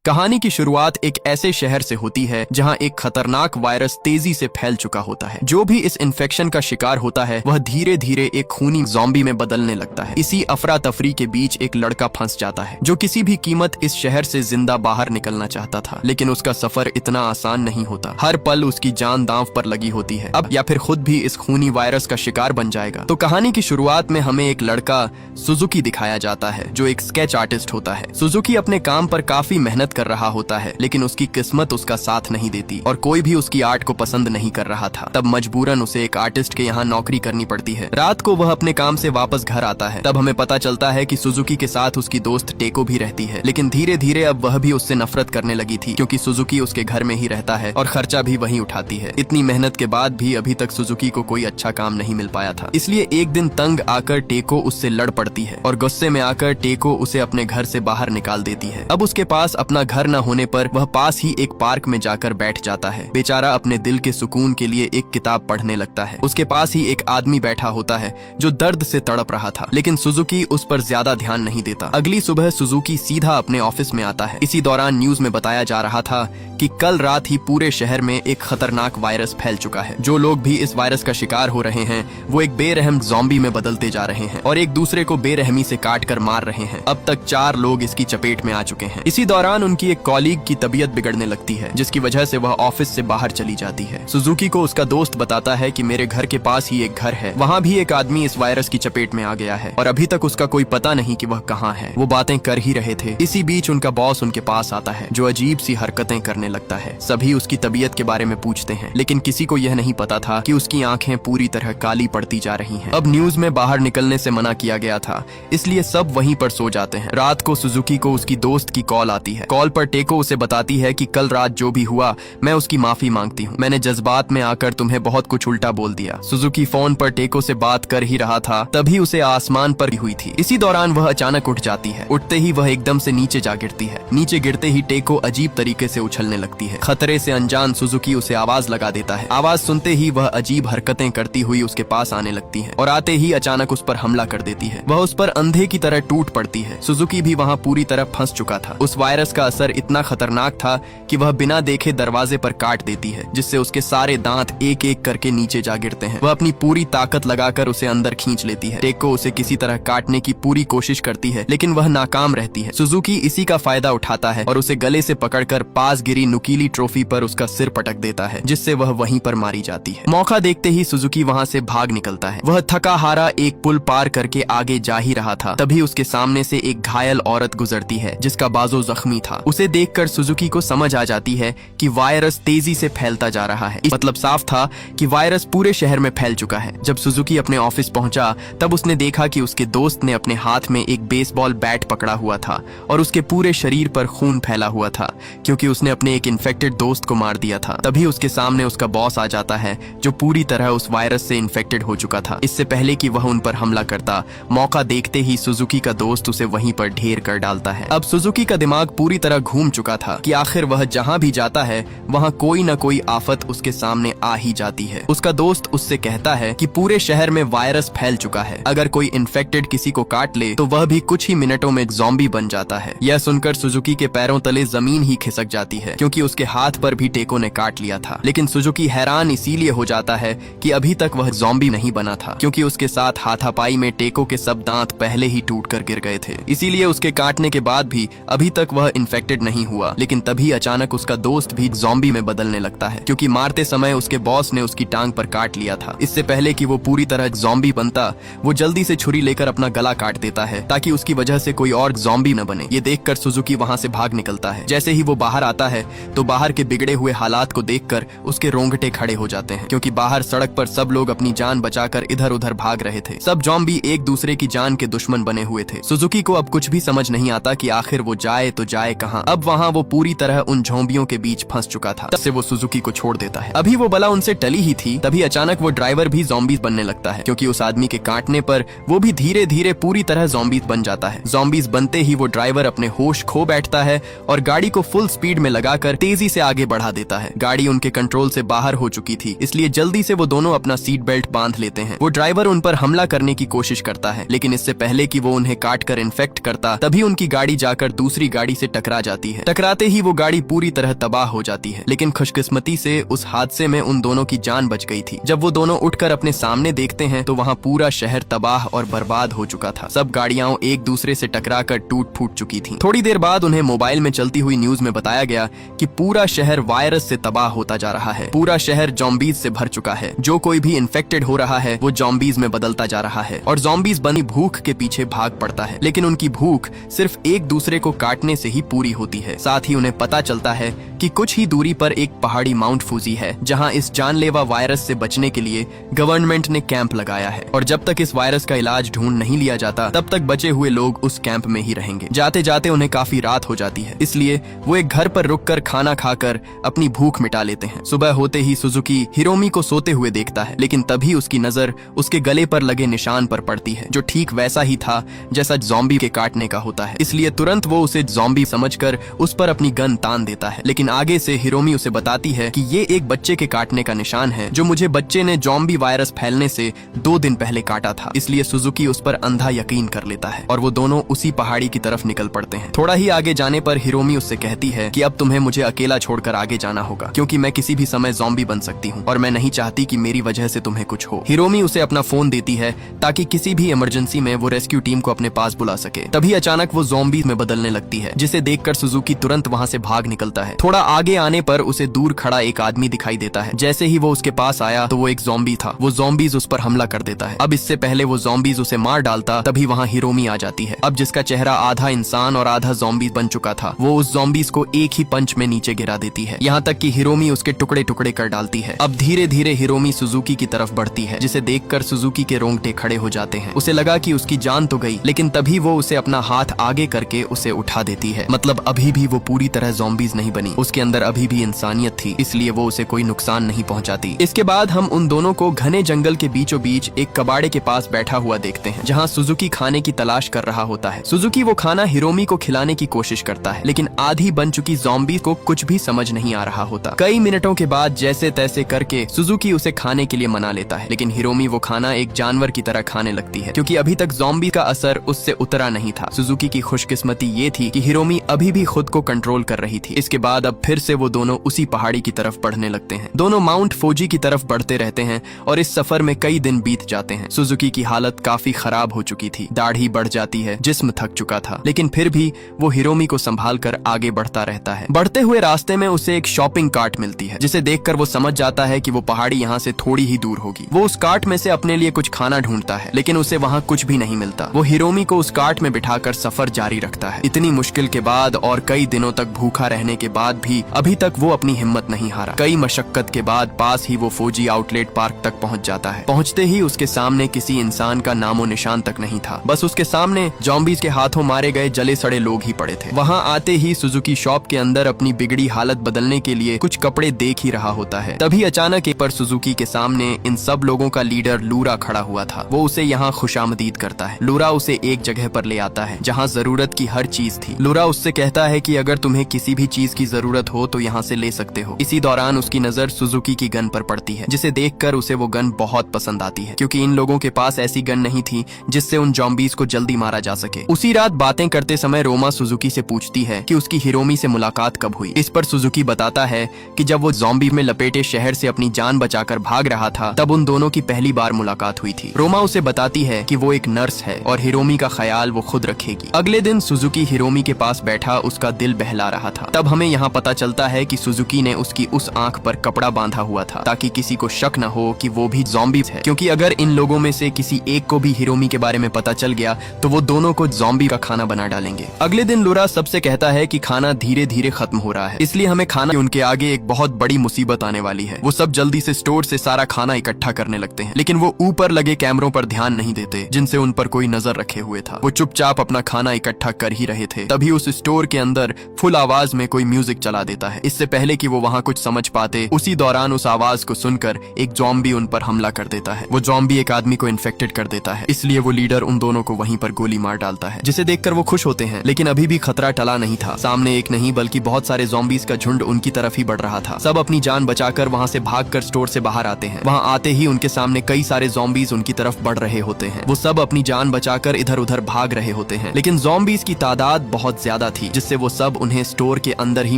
कहानी की शुरुआत एक ऐसे शहर से होती है जहां एक खतरनाक वायरस तेजी से फैल चुका होता है। जो भी इस इन्फेक्शन का शिकार होता है वह धीरे धीरे एक खूनी ज़ॉम्बी में बदलने लगता है। इसी अफरा तफरी के बीच एक लड़का फंस जाता है जो किसी भी कीमत इस शहर से जिंदा बाहर निकलना चाहता था, लेकिन उसका सफर इतना आसान नहीं होता। हर पल उसकी जान दांव पर लगी होती है। अब या फिर खुद भी इस खूनी वायरस का शिकार बन जाएगा। तो कहानी की शुरुआत में हमें एक लड़का सुजुकी दिखाया जाता है जो एक स्केच आर्टिस्ट होता है। सुजुकी अपने काम पर काफी मेहनत कर रहा होता है, लेकिन उसकी किस्मत उसका साथ नहीं देती और कोई भी उसकी आर्ट को पसंद नहीं कर रहा था। तब मजबूरन उसे एक आर्टिस्ट के यहाँ नौकरी करनी पड़ती है। रात को वह अपने काम से वापस घर आता है। तब हमें पता चलता है कि सुजुकी के साथ उसकी दोस्त टेको भी रहती है, लेकिन धीरे धीरे अब वह भी उससे नफरत करने लगी थी क्योंकि सुजुकी उसके घर में ही रहता है और खर्चा भी वही उठाती है। इतनी मेहनत के बाद भी अभी तक सुजुकी को कोई अच्छा काम नहीं मिल पाया था। इसलिए एक दिन तंग आकर टेको उससे लड़ पड़ती है और गुस्से में आकर टेको उसे अपने घर से बाहर निकाल देती है। अब उसके पास अपना घर न होने पर वह पास ही एक पार्क में जाकर बैठ जाता है। बेचारा अपने दिल के सुकून के लिए एक किताब पढ़ने लगता है। उसके पास ही एक आदमी बैठा होता है जो दर्द से तड़प रहा था, लेकिन सुजुकी उस पर ज्यादा ध्यान नहीं देता। अगली सुबह सुजुकी सीधा अपने ऑफिस में आता है। इसी दौरान न्यूज में बताया जा रहा था कि कल रात ही पूरे शहर में एक खतरनाक वायरस फैल चुका है। जो लोग भी इस वायरस का शिकार हो रहे हैं वो एक बेरहम ज़ॉम्बी में बदलते जा रहे हैं और एक दूसरे को बेरहमी से काट कर मार रहे हैं। अब तक 4 लोग इसकी चपेट में आ चुके हैं। इसी दौरान उनकी एक कॉलीग की तबीयत बिगड़ने लगती है, जिसकी वजह से वह ऑफिस से बाहर चली जाती है। सुजुकी को उसका दोस्त बताता है कि मेरे घर के पास ही एक घर है, वहाँ भी एक आदमी इस वायरस की चपेट में आ गया है और अभी तक उसका कोई पता नहीं कि वह कहाँ है। वो बातें कर ही रहे थे। इसी बीच उनका बॉस उनके पास आता है जो अजीब सी हरकतें करने लगता है। सभी उसकी तबीयत के बारे में पूछते हैं, लेकिन किसी को यह नहीं पता था कि उसकी आंखें पूरी तरह काली पड़ती जा रही हैं। अब न्यूज में बाहर निकलने से मना किया गया था, इसलिए सब वहीं पर सो जाते हैं। रात को सुजुकी को उसकी दोस्त की कॉल आती है। कॉल पर टेको उसे बताती है कि कल रात जो भी हुआ मैं उसकी माफी मांगती हूँ। मैंने जज्बात में आकर तुम्हें बहुत कुछ उल्टा बोल दिया। सुजुकी फोन पर टेको से बात कर ही रहा था, तभी उसे आसमान पर हुई थी। इसी दौरान वह अचानक उठ जाती है। उठते ही वह एकदम से नीचे जा गिरती है। नीचे गिरते ही टेको अजीब तरीके से उछलने लगती है। खतरे से अनजान सुजुकी उसे आवाज लगा देता है। आवाज सुनते ही वह अजीब हरकतें करती हुई उसके पास आने लगती है और आते ही अचानक उस पर हमला कर देती है। वह उस पर अंधे की तरह टूट पड़ती है। सुजुकी भी वहाँ पूरी तरह फंस चुका था। उस वायरस का असर इतना खतरनाक था कि वह बिना देखे दरवाजे पर काट देती है, जिससे उसके सारे दांत एक एक करके नीचे जा गिरते हैं। वह अपनी पूरी ताकत लगाकर उसे अंदर खींच लेती है। टेको उसे किसी तरह काटने की पूरी कोशिश करती है, लेकिन वह नाकाम रहती है। सुजुकी इसी का फायदा उठाता है और उसे गले से पकड़कर पास गिरी नुकीली ट्रॉफी पर उसका सिर पटक देता है, जिससे वह वहीं पर मारी जाती है। मौका देखते ही सुजुकी वहाँ से भाग निकलता है। वह थका हारा एक पुल पार करके आगे जा ही रहा था, तभी उसके सामने से एक घायल औरत गुजरती है जिसका बाजू जख्मी था। उसे देखकर सुजुकी को समझ आ जाती है कि वायरस तेजी से फैलता जा रहा है। मतलब साफ था कि वायरस पूरे शहर में फैल चुका है। जब सुजुकी अपने ऑफिस पहुंचा तब उसने देखा कि उसके दोस्त ने अपने हाथ में एक बेसबॉल बैट पकड़ा हुआ था और उसके पूरे शरीर पर खून फैला हुआ था क्योंकि उसने अपने एक इन्फेक्टेड दोस्त को मार दिया था। तभी उसके सामने उसका बॉस आ जाता है जो पूरी तरह उस वायरस से इन्फेक्टेड हो चुका था। इससे पहले कि वह उन पर हमला करता, मौका देखते ही सुजुकी का दोस्त उसे वहीं पर ढेर कर डालता है। अब सुजुकी का दिमाग पूरी तरह घूम चुका था कि आखिर वह जहां भी जाता है वहां कोई न कोई आफत उसके सामने आ ही जाती है। उसका दोस्त उससे कहता है कि पूरे शहर में वायरस फैल चुका है, अगर कोई इन्फेक्टेड किसी को काट ले तो वह भी कुछ ही मिनटों में ज़ॉम्बी बन जाता है। यह सुनकर सुजुकी के पैरों तले जमीन ही खिसक जाती है क्योंकि उसके हाथ पर भी टेको ने काट लिया था। लेकिन सुजुकी हैरान इसीलिए हो जाता है कि अभी तक वह ज़ॉम्बी नहीं बना था क्योंकि उसके साथ हाथापाई में टेको के सब दांत पहले ही टूट कर गिर गए थे। इसीलिए उसके काटने के बाद भी अभी तक वह इन्फेक्टेड नहीं हुआ। लेकिन तभी अचानक उसका दोस्त भी ज़ॉम्बी में बदलने लगता है क्योंकि मारते समय उसके बॉस ने उसकी टांग पर काट लिया था। इससे पहले कि वो पूरी तरह ज़ॉम्बी बनता, वो जल्दी से छुरी लेकर अपना गला काट देता है ताकि उसकी वजह से कोई और ज़ॉम्बी न बने। ये देखकर सुजुकी वहाँ से भाग निकलता है। जैसे ही वो बाहर आता है तो बाहर के बिगड़े हुए हालात को देखकर उसके रोंगटे खड़े हो जाते हैं क्योंकि बाहर सड़क पर सब लोग अपनी जान बचाकर इधर उधर भाग रहे थे। सब ज़ॉम्बी एक दूसरे की जान के दुश्मन बने हुए थे। सुजुकी को अब कुछ भी समझ नहीं आता कि आखिर वो जाए तो जाए कहाँ। अब वहाँ वो पूरी तरह उन ज़ॉम्बियों के बीच फंस चुका था। तब से वो सुजुकी को छोड़ देता है। अभी वो बला उनसे टली ही थी, तभी अचानक वो ड्राइवर भी ज़ॉम्बीज बनने लगता है क्योंकि उस आदमी के काटने पर वो भी धीरे धीरे पूरी तरह ज़ॉम्बीज बन जाता है। ज़ॉम्बीज बनते ही वो ड्राइवर अपने होश खो बैठता है और गाड़ी को फुल स्पीड में लगाकर तेजी से आगे बढ़ा देता है। गाड़ी उनके कंट्रोल से बाहर हो चुकी थी, इसलिए जल्दी से वो दोनों अपना सीट बेल्ट बांध लेते हैं। वो ड्राइवर उन पर हमला करने की कोशिश करता है, लेकिन इससे पहले कि वो उन्हें काट कर इन्फेक्ट करता, तभी उनकी गाड़ी जाकर दूसरी गाड़ी से टकरा टकरा जाती है। टकराते ही वो गाड़ी पूरी तरह तबाह हो जाती है, लेकिन खुशकिस्मती से उस हादसे में उन दोनों की जान बच गई थी। जब वो दोनों उठकर अपने सामने देखते हैं तो वहाँ पूरा शहर तबाह और बर्बाद हो चुका था। सब गाड़ियां एक दूसरे से टकराकर टूट फूट चुकी थी। थोड़ी देर बाद उन्हें मोबाइल में चलती हुई न्यूज में बताया गया कि पूरा शहर वायरस से तबाह होता जा रहा है। पूरा शहर ज़ॉम्बीज से भर चुका है। जो कोई भी इन्फेक्टेड हो रहा है वो ज़ॉम्बीज में बदलता जा रहा है और ज़ॉम्बीज बनी भूख के पीछे भाग पड़ता है, लेकिन उनकी भूख सिर्फ एक दूसरे को काटने से ही पूरी होती है। साथ ही उन्हें पता चलता है कि कुछ ही दूरी पर एक पहाड़ी माउंट फूजी है, जहां इस जानलेवा वायरस से बचने के लिए गवर्नमेंट ने कैंप लगाया है और जब तक इस वायरस का इलाज ढूंढ नहीं लिया जाता तब तक बचे हुए लोग उस कैंप में ही रहेंगे। जाते जाते उन्हें काफी रात हो जाती है, इसलिए वो एक घर पर रुककर खाना खाकर अपनी भूख मिटा लेते हैं। सुबह होते ही सुजुकी हिरोमी को सोते हुए देखता है, लेकिन तभी उसकी नजर उसके गले पर लगे निशान पर पड़ती है, जो ठीक वैसा ही था जैसा ज़ॉम्बी के काटने का होता है। इसलिए तुरंत वो उसे ज़ॉम्बी समझकर उस पर अपनी गन तान देता है, लेकिन आगे से हिरोमी उसे बताती है कि ये एक बच्चे के काटने का निशान है, जो मुझे बच्चे ने ज़ॉम्बी वायरस फैलने से 2 दिन पहले काटा था। इसलिए सुजुकी उस पर अंधा यकीन कर लेता है और वो दोनों उसी पहाड़ी की तरफ निकल पड़ते हैं। थोड़ा ही आगे जाने पर हिरोमी उससे कहती है कि अब तुम्हें मुझे अकेला छोड़कर आगे जाना होगा, क्योंकि मैं किसी भी समय ज़ॉम्बी बन सकती हूँ और मैं नहीं चाहती कि मेरी वजह से तुम्हें कुछ हो। हिरोमी उसे अपना फोन देती है ताकि किसी भी इमरजेंसी में वो रेस्क्यू टीम को अपने पास बुला सके। तभी अचानक वो ज़ॉम्बी में बदलने लगती है, जिसे देखकर सुजुकी तुरंत वहाँ से भाग निकलता है। थोड़ा आगे आने पर उसे दूर खड़ा एक आदमी दिखाई देता है। जैसे ही वो उसके पास आया तो वो एक ज़ॉम्बी था। वो ज़ॉम्बीज उस पर हमला कर देता है। अब इससे पहले वो ज़ॉम्बीज उसे मार डालता, तभी वहाँ हिरोमी आ जाती है। अब जिसका चेहरा आधा इंसान और आधा ज़ॉम्बी बन चुका था, वो उस ज़ॉम्बीज को एक ही पंच में नीचे गिरा देती है, यहाँ तक कि हिरोमी उसके टुकड़े टुकड़े कर डालती है। अब धीरे धीरे हिरोमी सुजुकी की तरफ बढ़ती है, जिसे देखकर सुजुकी के रोंगटे खड़े हो जाते हैं। उसे लगा कि उसकी जान तो गई, लेकिन तभी वो उसे अपना हाथ आगे करके उसे उठा देती है। मतलब अभी भी वो पूरी तरह ज़ॉम्बीज नहीं बनी, उसके अंदर अभी भी इंसानियत थी, इसलिए वो उसे कोई नुकसान नहीं पहुंचाती। इसके बाद हम उन दोनों को घने जंगल के बीचों बीच एक कबाड़े के पास बैठा हुआ देखते हैं, जहां सुजुकी खाने की तलाश कर रहा होता है। सुजुकी वो खाना हिरोमी को खिलाने की कोशिश करता है, लेकिन आधी बन चुकी ज़ॉम्बी को कुछ भी समझ नहीं आ रहा होता। कई मिनटों के बाद जैसे तैसे करके सुजुकी उसे खाने के लिए मना लेता है, लेकिन हिरोमी वो खाना एक जानवर की तरह खाने लगती है, क्योंकि अभी तक ज़ॉम्बी का असर उससे उतरा नहीं था। सुजुकी की खुशकिस्मती ये थी कि हिरोमी अभी भी खुद को कंट्रोल कर रही थी। इसके बाद अब फिर से वो दोनों उसी पहाड़ी की तरफ बढ़ने लगते हैं। दोनों माउंट फूजी की तरफ बढ़ते रहते हैं और इस सफर में कई दिन बीत जाते हैं। सुजुकी की हालत काफी खराब हो चुकी थी, दाढ़ी बढ़ जाती है, जिस्म थक चुका था, लेकिन फिर भी वो हिरोमी को संभाल कर आगे बढ़ता रहता है। बढ़ते हुए रास्ते में उसे एक शॉपिंग कार्ट मिलती है, जिसे देखकर वो समझ जाता है कि वो पहाड़ी यहाँ से थोड़ी ही दूर होगी। वो उस कार्ट में से अपने लिए कुछ खाना ढूंढता है, लेकिन उसे वहाँ कुछ भी नहीं मिलता। वो हिरोमी को उस कार्ट में बिठाकर सफर जारी रखता है। इतनी मुश्किल के बाद और कई दिनों तक भूखा रहने के बाद भी अभी तक वो अपनी हिम्मत नहीं हारा। कई मशक्कत के बाद पास ही वो फौजी आउटलेट पार्क तक पहुंच जाता है। पहुंचते ही उसके सामने किसी इंसान का नामो निशान तक नहीं था, बस उसके सामने ज़ॉम्बीज के हाथों मारे गए जले सड़े लोग ही पड़े थे। वहां आते ही सुजुकी शॉप के अंदर अपनी बिगड़ी हालत बदलने के लिए कुछ कपड़े देख ही रहा होता है। तभी अचानक एक पर सुजुकी के सामने इन सब लोगों का लीडर लूरा खड़ा हुआ था। वो उसे यहाँ खुशामदीद करता है। लूरा उसे एक जगह पर ले आता है जहाँ जरूरत की हर चीज थी। लूरा उससे कहता है कि अगर तुम्हें किसी भी चीज की जरूरत हो तो यहाँ से ले सकते हो। इसी दौरान उसकी नजर सुजुकी की गन पर पड़ती है, जिसे देखकर उसे वो गन बहुत पसंद आती है, क्योंकि इन लोगों के पास ऐसी गन नहीं थी जिससे उन ज़ॉम्बीज को जल्दी मारा जा सके। उसी रात बातें करते समय रोमा सुजुकी से पूछती है कि उसकी हिरोमी से मुलाकात कब हुई। इस पर सुजुकी बताता है कि जब वो ज़ॉम्बी में लपेटे शहर से अपनी जान बचाकर भाग रहा था, तब उन दोनों की पहली बार मुलाकात हुई थी। रोमा उसे बताती है कि वो एक नर्स है और हिरोमी का ख्याल वो खुद रखेगी। अगले दिन सुजुकी हिरोमी के पास बैठा उसका दिल बहला रहा था। तब हमें यहाँ पता चलता है कि सुजुकी ने उसकी उस आंख पर कपड़ा बांधा हुआ था, ताकि किसी को शक न हो कि वो भी ज़ॉम्बी है, क्योंकि अगर इन लोगों में से किसी एक को भी हिरोमी के बारे में पता चल गया तो वो दोनों को ज़ॉम्बी का खाना बना डालेंगे। अगले दिन लूरा सबसे कहता है कि खाना धीरे धीरे खत्म हो रहा है, इसलिए हमें खाना उनके आगे एक बहुत बड़ी मुसीबत आने वाली है। वो सब जल्दी से स्टोर से सारा खाना इकट्ठा करने लगते हैं, लेकिन वो ऊपर लगे कैमरों पर ध्यान नहीं देते जिनसे उन पर कोई नजर रखे हुए था। वो चुपचाप अपना खाना इकट्ठा कर ही रहे थे। तभी उस स्टोर के अंदर फुल आवाज में कोई म्यूजिक चला चला देता है। इससे पहले कि वो वहाँ कुछ समझ पाते, उसी दौरान उस आवाज को सुनकर एक ज़ॉम्बी उन पर हमला कर देता है। वो ज़ॉम्बी एक आदमी को इन्फेक्टेड कर देता है, इसलिए वो लीडर उन दोनों को वहीं पर गोली मार डालता है, जिसे देखकर वो खुश होते हैं। लेकिन अभी भी खतरा टला नहीं था। सामने एक नहीं बल्कि बहुत सारे ज़ॉम्बीज का झुंड उनकी तरफ ही बढ़ रहा था। सब अपनी जान बचाकर वहाँ से भागकर स्टोर से बाहर आते हैं। वहाँ आते ही उनके सामने कई सारे ज़ॉम्बीज उनकी तरफ बढ़ रहे होते हैं। वो सब अपनी जान बचाकर इधर उधर भाग रहे होते हैं, लेकिन ज़ॉम्बीज की तादाद बहुत ज्यादा थी, जिससे वो सब उन्हें स्टोर के अंदर ही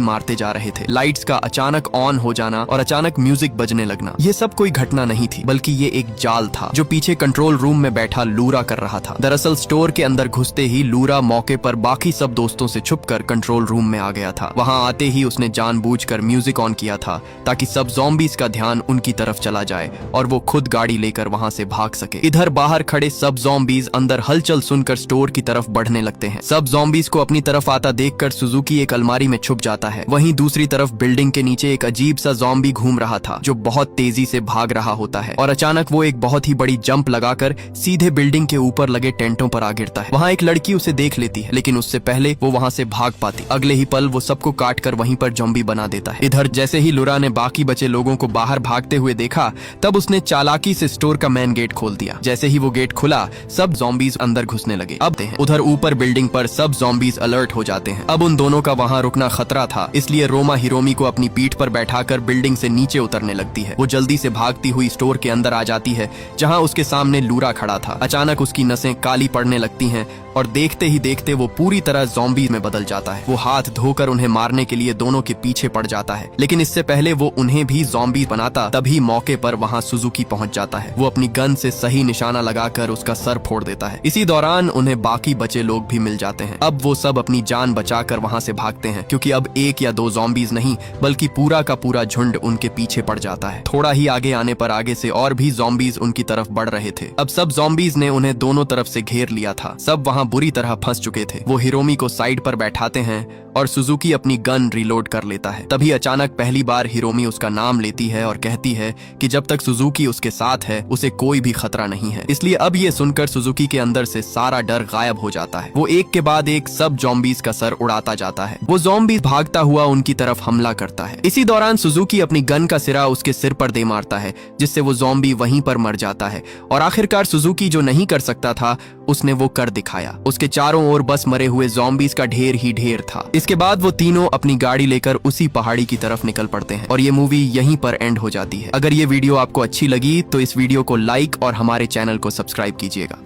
मारते जा रहे थे। लाइट्स का अचानक ऑन हो जाना और अचानक म्यूजिक बजने लगना, ये सब कोई घटना नहीं थी, बल्कि ये एक जाल था जो पीछे कंट्रोल रूम में बैठा लूरा कर रहा था। दरअसल स्टोर के अंदर घुसते ही लूरा मौके पर बाकी सब दोस्तों से छुपकर कंट्रोल रूम में आ गया था। वहां आते ही उसने जानबूझकर म्यूजिक ऑन किया था ताकि सब ज़ॉम्बीज का ध्यान उनकी तरफ चला जाए और वो खुद गाड़ी लेकर वहां से भाग सके। इधर बाहर खड़े सब ज़ॉम्बीज अंदर हलचल सुनकर स्टोर की तरफ बढ़ने लगते हैं। सब ज़ॉम्बीज को अपनी तरफ आता देखकर सुजुकी एक अलमारी में छुप जाता है। वहीं दूसरी तरफ बिल्डिंग के नीचे एक अजीब सा ज़ॉम्बी घूम रहा था जो बहुत तेजी से भाग रहा होता है और अचानक वो एक बहुत ही बड़ी जंप लगाकर सीधे बिल्डिंग के ऊपर लगे टेंटों पर आ गिरता है। वहाँ एक लड़की उसे देख लेती है, लेकिन उससे पहले वो वहाँ से भाग पाती। अगले ही पल वो सबको काट कर वहीं पर ज़ॉम्बी बना देता है। इधर जैसे ही लुरा ने बाकी बचे लोगों को बाहर भागते हुए देखा, तब उसने चालाकी से स्टोर का मेन गेट खोल दिया। जैसे ही वो गेट खुला, सब ज़ॉम्बीज अंदर घुसने लगे। अब उधर ऊपर बिल्डिंग पर सब ज़ॉम्बीज अलर्ट हो जाते हैं। अब उन दोनों का वहाँ रुकना खतरा था, इसलिए रोमा हिरोमी को अपनी पीठ पर बैठाकर बिल्डिंग से नीचे उतरने लगती है। वो जल्दी से भागती हुई स्टोर के अंदर आ जाती है, जहाँ उसके सामने लूरा खड़ा था। अचानक उसकी नसें काली पड़ने लगती हैं और देखते ही देखते वो पूरी तरह ज़ॉम्बी में बदल जाता है। वो हाथ धोकर उन्हें मारने के लिए दोनों के पीछे पड़ जाता है, लेकिन इससे पहले वो उन्हें भी ज़ॉम्बी बनाता, तभी मौके पर वहाँ सुजुकी पहुंच जाता है। वो अपनी गन से सही निशाना लगाकर उसका सर फोड़ देता है। इसी दौरान उन्हें बाकी बचे लोग भी मिल जाते हैं। अब वो सब अपनी जान बचाकर वहाँ से भागते हैं, क्योंकि अब एक या दो ज़ॉम्बीज नहीं बल्कि पूरा का पूरा झुंड उनके पीछे पड़ जाता है। थोड़ा ही आगे आने पर आगे से और भी ज़ॉम्बीज उनकी तरफ बढ़ रहे थे। अब सब ज़ॉम्बीज ने उन्हें दोनों तरफ से घेर लिया था। सब वहाँ बुरी तरह फंस चुके थे। वो हिरोमी को साइड पर बैठाते हैं और सुजुकी अपनी गन रिलोड कर लेता है। तभी अचानक पहली बार हिरोमी उसका नाम लेती है और कहती है कि जब तक सुजुकी उसके साथ है उसे कोई भी खतरा नहीं है। इसलिए अब ये सुनकर सुजुकी के अंदर से सारा डर गायब हो जाता है। वो एक के बाद एक सब ज़ॉम्बीज का सर उड़ाता जाता है। वो ज़ॉम्बी भागता हुआ उनकी तरफ हमला करता है। इसी दौरान सुजुकी अपनी गन का सिरा उसके सिर पर दे मारता है, जिससे वो ज़ॉम्बी वहीं पर मर जाता है। और आखिरकार सुजुकी जो नहीं कर सकता था उसने वो कर दिखाया। उसके चारों ओर बस मरे हुए ज़ॉम्बीज का ढेर ही ढेर था। इसके बाद वो तीनों अपनी गाड़ी लेकर उसी पहाड़ी की तरफ निकल पड़ते हैं और ये मूवी यहीं पर एंड हो जाती है। अगर ये वीडियो आपको अच्छी लगी तो इस वीडियो को लाइक और हमारे चैनल को सब्सक्राइब कीजिएगा।